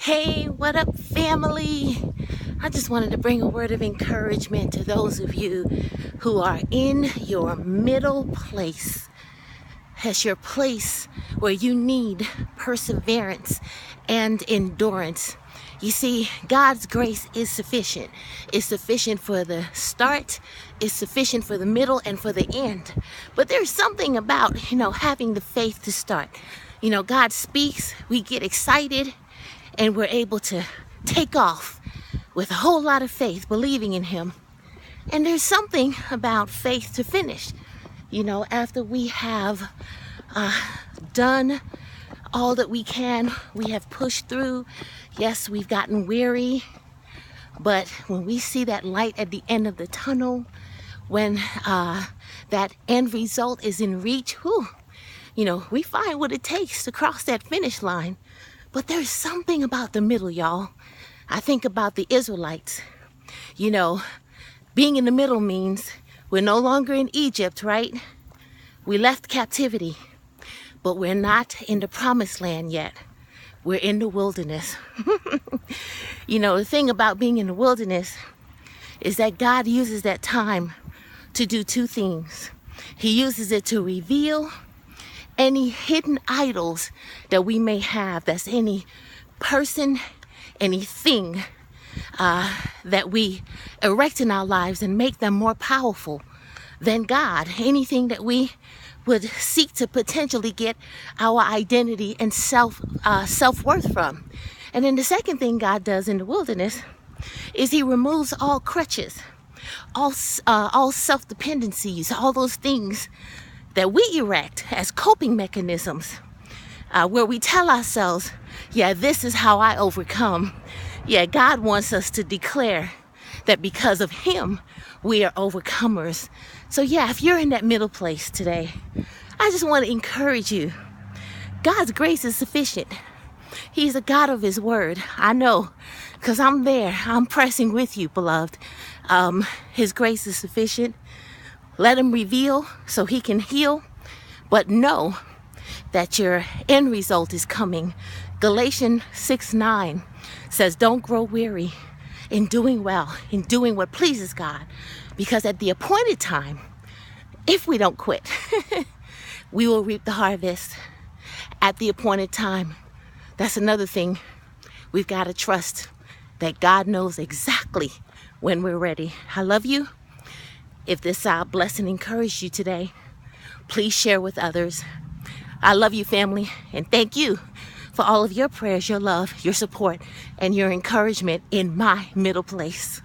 Hey, what up, family? I just wanted to bring a word of encouragement to those of you who are in your middle place. As your place where you need perseverance and endurance. You see, God's grace is sufficient. It's sufficient for the start, it's sufficient for the middle, and for the end. But there's something about, having the faith to start. God speaks, we get excited, and we're able to take off with a whole lot of faith, believing in Him. And there's something about faith to finish. After we have done all that we can, we have pushed through. Yes, we've gotten weary, but when we see that light at the end of the tunnel, when that end result is in reach, we find what it takes to cross that finish line. But there's something about the middle, y'all. I think about the Israelites. Being in the middle means we're no longer in Egypt, right? We left captivity, but we're not in the promised land yet. We're in the wilderness. The thing about being in the wilderness is that God uses that time to do two things. He uses it to reveal any hidden idols that we may have. That's any person, anything that we erect in our lives and make them more powerful than God. Anything that we would seek to potentially get our identity and self-worth from. And then the second thing God does in the wilderness is He removes all crutches, all self-dependencies, all those things that we erect as coping mechanisms, where we tell ourselves, this is how I overcome. God wants us to declare that because of Him, we are overcomers. So if you're in that middle place today, I just want to encourage you. God's grace is sufficient. He's a God of His word. I know, because I'm there. I'm pressing with you, beloved. His grace is sufficient. Let Him reveal so He can heal. But know that your end result is coming. Galatians 6:9 says, don't grow weary in doing well, in doing what pleases God. Because at the appointed time, if we don't quit, we will reap the harvest at the appointed time. That's another thing. We've got to trust that God knows exactly when we're ready. I love you. If this blessing encouraged you today, please share with others. I love you, family, and thank you for all of your prayers, your love, your support, and your encouragement in my middle place.